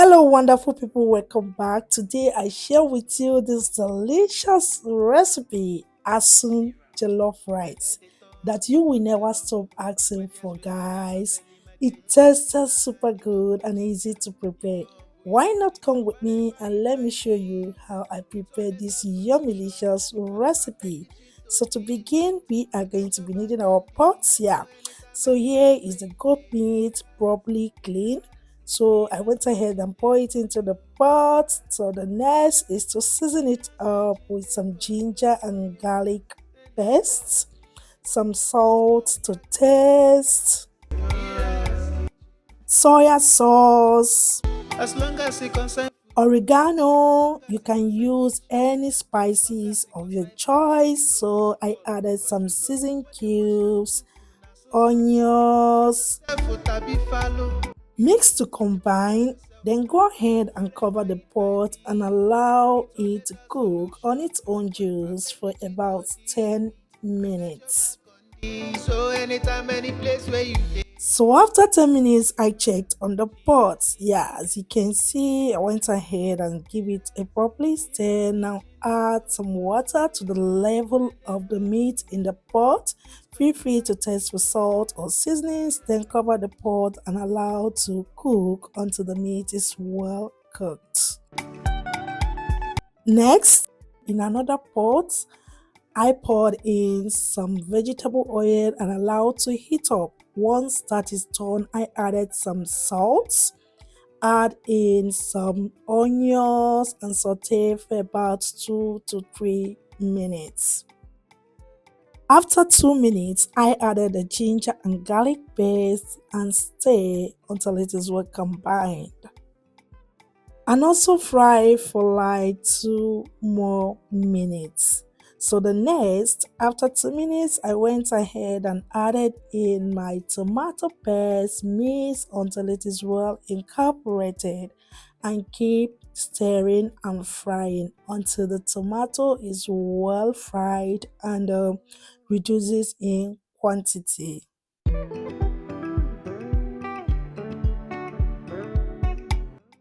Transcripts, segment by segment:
Hello, wonderful people. Welcome back. Today, I share with you this delicious recipe, ASUN Jollof Rice, that you will never stop asking for, guys. It tastes super good and easy to prepare. Why not come with me and let me show you how I prepare this yummy delicious recipe? So to begin, we are going to be needing our pots here. So here is the goat meat properly cleaned, so I went ahead and poured it into the pot. So the next is to season it up with some ginger and garlic paste, some salt to taste, soya sauce, As long as it concerns oregano. You can use any spices of your choice. So I added some seasoned cubes, onions, food, tabi follow. mix to combine, then go ahead and cover the pot and allow it to cook on its own juice for about 10 minutes. So anytime, any place where you dey. So after 10 minutes, I checked on the pot. Yeah, as you can see, I went ahead and give it a properly stir. Now add some water to the level of the meat in the pot. Feel free to taste for salt or seasonings, then cover the pot and allow to cook until the meat is well cooked. Next, in another pot, I poured in some vegetable oil and allowed to heat up. Once that is done, I added some salt, add in some onions and saute for about 2 to 3 minutes. After 2 minutes, I added the ginger and garlic paste and stir until it is well combined. And also fry for like 2 more minutes. So the next, after 2 minutes, I went ahead and added in my tomato paste, mix until it is well incorporated, and keep stirring and frying until the tomato is well fried and reduces in quantity.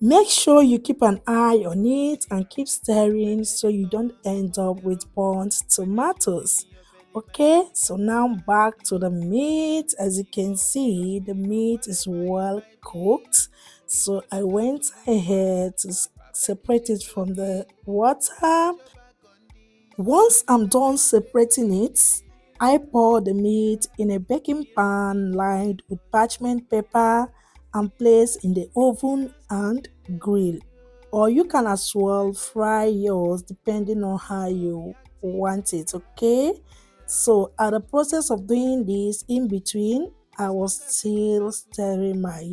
Make sure you keep an eye on it and keep stirring so you don't end up with burnt tomatoes. Okay, so now back to the meat. As you can see, the meat is well cooked. So I went ahead to separate it from the water. Once I'm done separating it, I pour the meat in a baking pan lined with parchment paper and place in the oven and grill. Or you can as well fry yours depending on how you want it, okay? So at the process of doing this, in between, I was still stirring my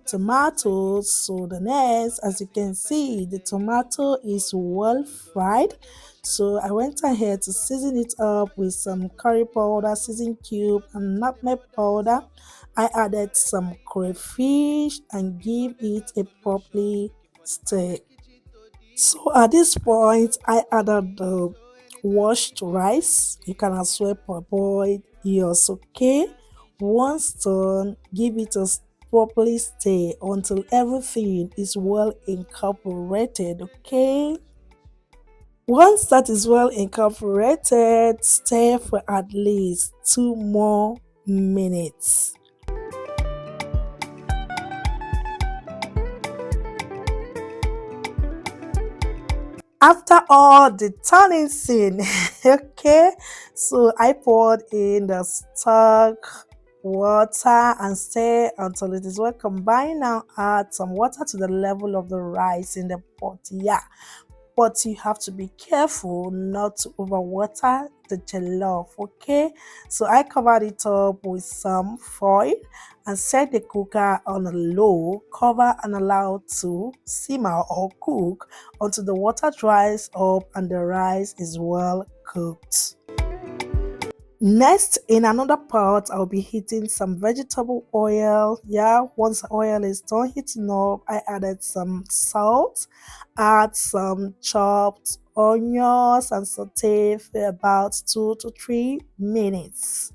tomatoes. So the next, as you can see, the tomato is well fried. So I went ahead to season it up with some curry powder, season cube, and nutmeg powder. I added some crayfish and give it a properly stir. So at this point, I added the washed rice. You can as well parboil yours, okay? Once done, give it a properly stir until everything is well incorporated, okay? Once that is well incorporated, stir for at least 2 more minutes. After all the turning scene, okay, so I poured in the stock water and stir until it is well combined. Now add some water to the level of the rice in the pot. Yeah, but you have to be careful not to overwater the jollof, okay? So I covered it up with some foil and set the cooker on a low, cover and allow to simmer or cook until the water dries up and the rice is well cooked. Next, in another pot, I'll be heating some vegetable oil. Yeah, once the oil is done heating up, I added some salt, add some chopped onions, and saute for about 2 to 3 minutes.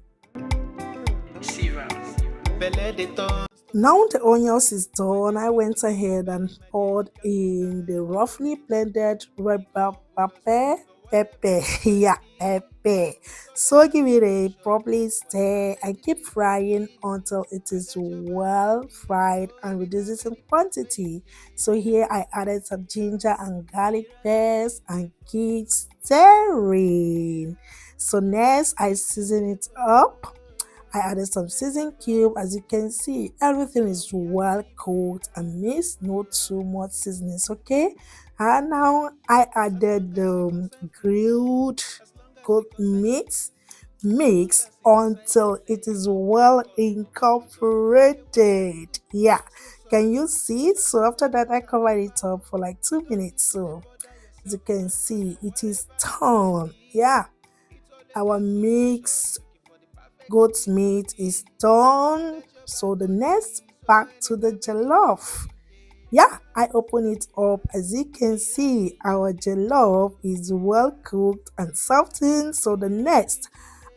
Belle dey turn. Now the onions is done, I went ahead and poured in the roughly blended red bell pepper, yeah, pepper. So give it a properly stir and keep frying until it is well fried and reduces in quantity. So here I added some ginger and garlic paste and keep stirring. So next I season it up. I added some season cube. As you can see, everything is well cooked and mixed, not too much seasonings. Okay, and now I added the grilled goat meat mix until it is well incorporated. Yeah, can you see? So after that, I covered it up for like 2 minutes. So as you can see, it is done. Yeah, our mix goat's meat is done. So the next, back to the jollof. Yeah, I open it up. As you can see, our jollof is well cooked and softened. So the next,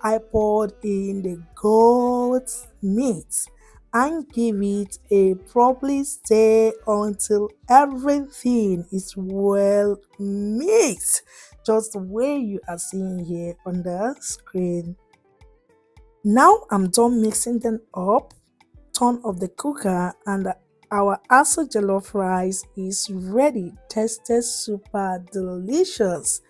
I poured in the goat's meat and give it a properly stir until everything is well mixed, just the way you are seeing here on the screen. Now I'm done mixing them up, turn off the cooker, and our ASUN jollof rice is ready. Tasted super delicious.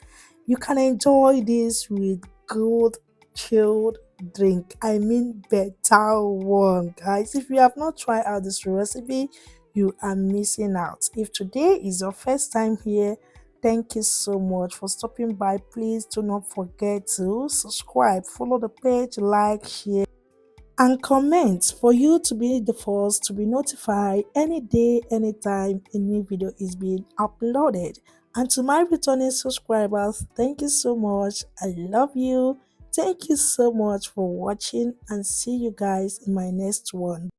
You can enjoy this with good chilled drink. I mean better one, guys. If you have not tried out this recipe, you are missing out. If today is your first time here, thank you so much for stopping by. Please do not forget to subscribe, follow the page, like, share and comment for you to be the first to be notified any day, anytime a new video is being uploaded. And to my returning subscribers, thank you so much. I love you. Thank you so much for watching and see you guys in my next one.